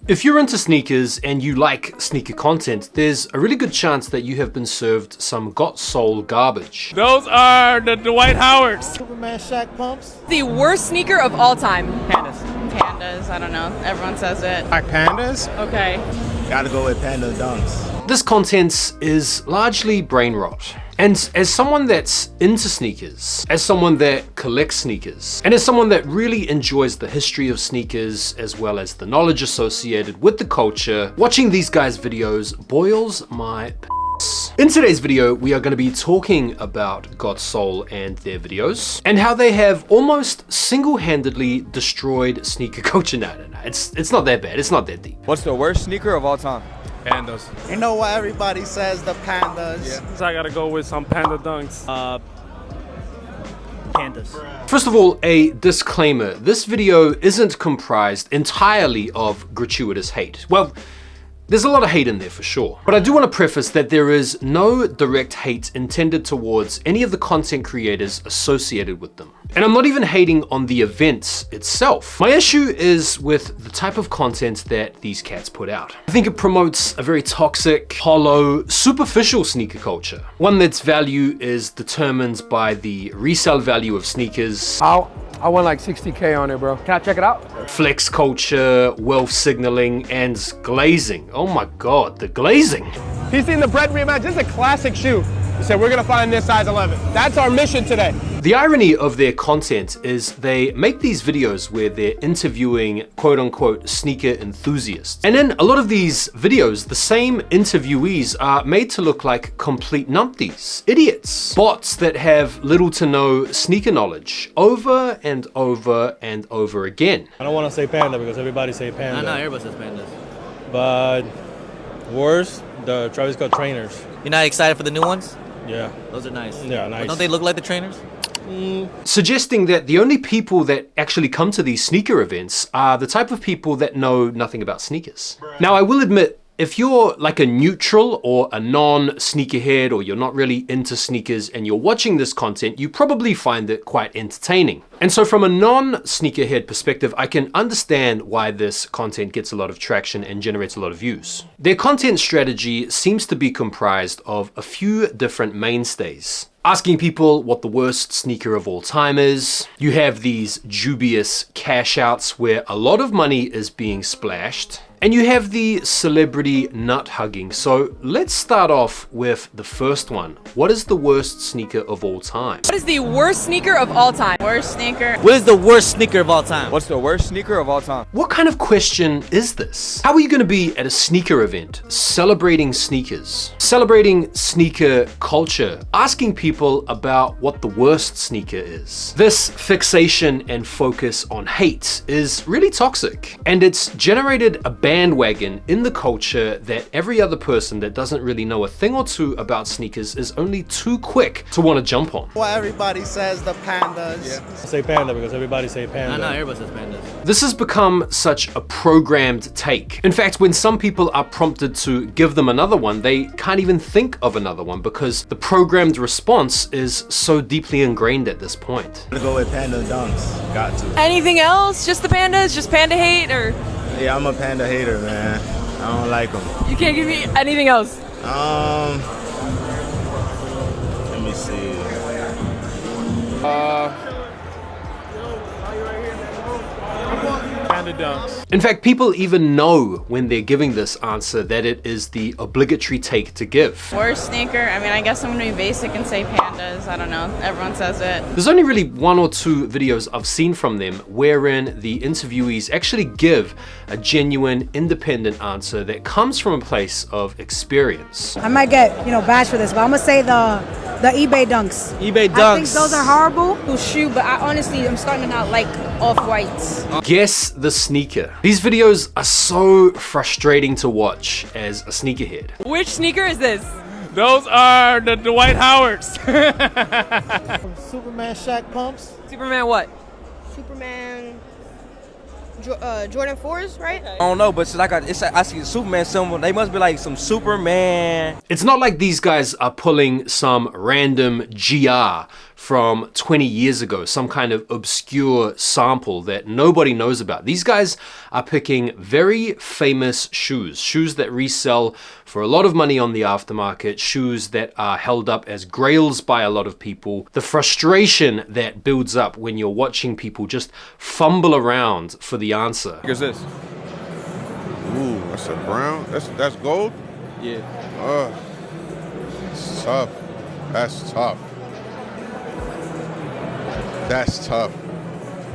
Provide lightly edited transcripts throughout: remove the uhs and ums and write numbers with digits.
If you're into sneakers and you like sneaker content, there's a really good chance that you have been served some got soul garbage. Those are the Dwight Howards. Superman Shaq pumps. The worst sneaker of all time. Pandas, I don't know. Everyone says it. Black pandas? Okay. Gotta go with panda dunks. This content is largely brain rot. And as someone that's into sneakers, as someone that collects sneakers, and as someone that really enjoys the history of sneakers as well as the knowledge associated with the culture, watching these guys' videos boils my piss. In today's video, we are going to be talking about Got Soul and their videos, and how they have almost single-handedly destroyed sneaker culture. No, it's not that bad, it's not that deep. What's the worst sneaker of all time? Pandas. You know what everybody says, the pandas. Yeah. So I gotta go with some panda dunks. Pandas. First of all, a disclaimer. This video isn't comprised entirely of gratuitous hate. Well, there's a lot of hate in there for sure. But I do want to preface that there is no direct hate intended towards any of the content creators associated with them. And I'm not even hating on the events itself. My issue is with the type of content that these cats put out. I think it promotes a very toxic, hollow, superficial sneaker culture. One that's value is determined by the resale value of sneakers. I won like 60K on it, bro. Can I check it out? Flex culture, wealth signaling, and glazing. Oh my God, the glazing. He's seen the bread rematch. This is a classic shoe. He said, we're gonna find this size 11. That's our mission today. The irony of their content is they make these videos where they're interviewing quote unquote sneaker enthusiasts. And in a lot of these videos, the same interviewees are made to look like complete numpties, idiots, bots that have little to no sneaker knowledge over and over and over again. I don't want to say panda because everybody say panda. I know, everybody says pandas. But worse, the Travis Scott trainers. You're not excited for the new ones? Yeah. Those are nice. Yeah, nice. But don't they look like the trainers? Suggesting that the only people that actually come to these sneaker events are the type of people that know nothing about sneakers. Now, I will admit, if you're like a neutral or a non-sneakerhead, or you're not really into sneakers and you're watching this content, you probably find it quite entertaining. And so from a non-sneakerhead perspective, I can understand why this content gets a lot of traction and generates a lot of views. Their content strategy seems to be comprised of a few different mainstays. Asking people what the worst sneaker of all time is. You have these dubious cash outs where a lot of money is being splashed. And you have the celebrity nut hugging. So let's start off with the first one. What is the worst sneaker of all time? What is the worst sneaker of all time? Worst sneaker. What is the worst sneaker of all time? What's the worst sneaker of all time? What kind of question is this? How are you going to be at a sneaker event celebrating sneakers, celebrating sneaker culture, asking people about what the worst sneaker is? This fixation and focus on hate is really toxic, and it's generated a bandwagon in the culture that every other person that doesn't really know a thing or two about sneakers is only too quick to want to jump on. What everybody says, the pandas. I say panda because everybody say panda. I know, everybody says pandas. This has become such a programmed take. In fact, when some people are prompted to give them another one, they can't even think of another one because the programmed response is so deeply ingrained at this point. Gotta go with panda dunks. Got to. Anything else? Just the pandas? Just panda hate? Or Yeah, I'm a panda hater, man. I don't like them. you can't give me anything else? Let me see. Panda dunks. In fact, people even know when they're giving this answer that it is the obligatory take to give. Worst sneaker. I mean, I guess I'm gonna be basic and say pandas. I don't know. Everyone says it. There's only really one or two videos I've seen from them wherein the interviewees actually give a genuine, independent answer that comes from a place of experience. I might get, bashed for this, but I'm gonna say the eBay dunks. eBay dunks. I think those are horrible. Shoe, but I honestly, I'm starting to not like off-whites. Guess the sneaker. These videos are so frustrating to watch as a sneakerhead. Which sneaker is this? Those are the Dwight Howards. Superman Shaq pumps. Superman what? Superman. Jordan 4s, right? I don't know, but it's like I see the Superman symbol. They must be like some Superman. It's not like these guys are pulling some random GR from 20 years ago, some kind of obscure sample that nobody knows about. These guys are picking very famous shoes that resell for a lot of money on the aftermarket, shoes that are held up as grails by a lot of people. The frustration that builds up when you're watching people just fumble around for the answer. Here's this. Ooh, that's a brown. That's gold? Yeah. It's tough. That's tough. That's tough.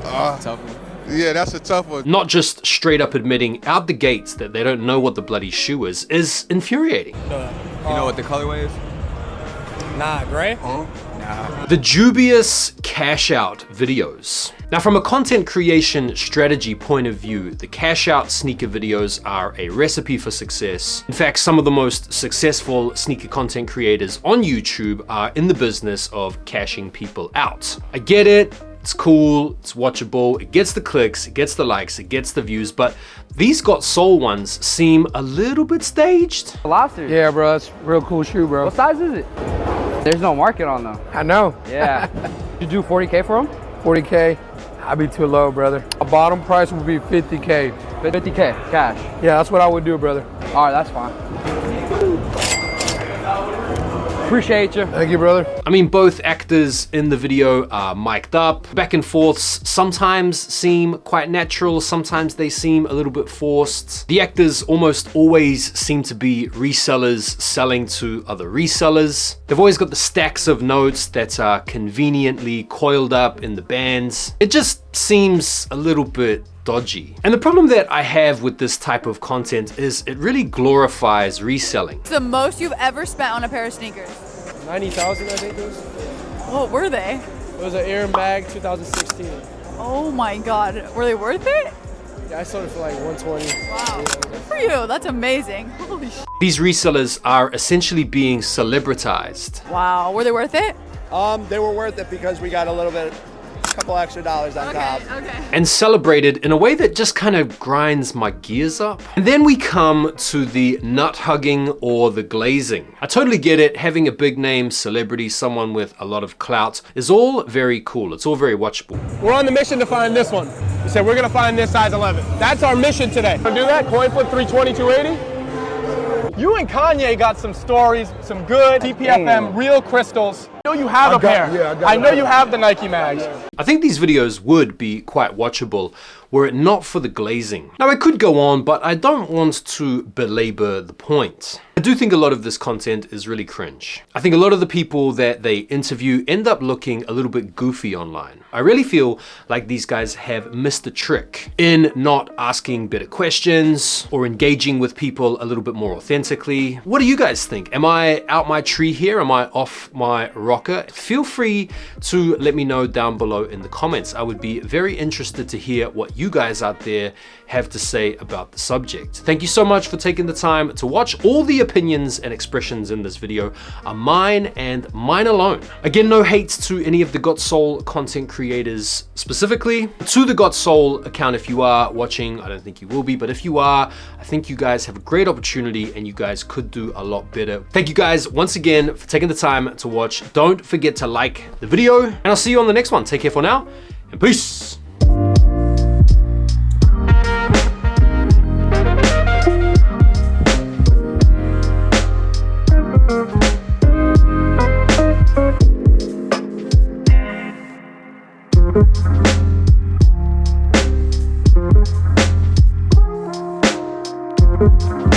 Tough. Yeah, that's a tough one. Not just straight up admitting out the gates that they don't know what the bloody shoe is infuriating. You know what the colorway is? Nah, gray? The dubious cash out videos. Now, from a content creation strategy point of view, the cash out sneaker videos are a recipe for success. In fact, some of the most successful sneaker content creators on YouTube are in the business of cashing people out. I get it. It's cool, it's watchable, it gets the clicks, it gets the likes, it gets the views, but these Got Soul ones seem a little bit staged. Lobster. Yeah, bro, it's a real cool shoe, bro. What size is it? There's no market on them. I know. Yeah. You do 40K for them? 40K, I'd be too low, brother. A bottom price would be 50K. 50K cash. Yeah, that's what I would do, brother. All right, that's fine. Appreciate you. Thank you, brother. I mean, both actors in the video are mic'd up. Back and forths sometimes seem quite natural, sometimes they seem a little bit forced. The actors almost always seem to be resellers selling to other resellers. They've always got the stacks of notes that are conveniently coiled up in the bands. It just seems a little bit dodgy. And the problem that I have with this type of content is it really glorifies reselling. It's the most you've ever spent on a pair of sneakers. 90,000, I think it was. What were they? It was an Air Mag 2016. Oh my God, were they worth it? Yeah, I sold it for like 120. Wow, good for you, that's amazing. Holy sh**. These resellers are essentially being celebritized. Wow, were they worth it? They were worth it because we got a couple extra dollars on top. And celebrated in a way that just kind of grinds my gears up. And then we come to the nut hugging or the glazing. I totally get it. Having a big name celebrity, someone with a lot of clout, is all very cool. It's all very watchable. We're on the mission to find this one. We said we're gonna find this size 11. That's our mission today. Wanna do that? Coin flip 320, 280? You and Kanye got some stories, some good TPFM, real crystals. I know you have a pair. I know you have the Nike mags. I think these videos would be quite watchable were it not for the glazing. Now, I could go on, but I don't want to belabor the point. I do think a lot of this content is really cringe. I think a lot of the people that they interview end up looking a little bit goofy online. I really feel like these guys have missed the trick in not asking better questions or engaging with people a little bit more authentically. What do you guys think? Am I out my tree here? Am I off my rocker? Feel free to let me know down below in the comments. I would be very interested to hear what you guys out there have to say about the subject. Thank you so much for taking the time to watch. All the opinions and expressions in this video are mine and mine alone. Again, no hate to any of the Got Soul content creators specifically. To the Got Soul account, if you are watching, I don't think you will be, but if you are, I think you guys have a great opportunity and you guys could do a lot better. Thank you guys once again for taking the time to watch. Don't forget to like the video and I'll see you on the next one. Take care for now and peace. Thank you.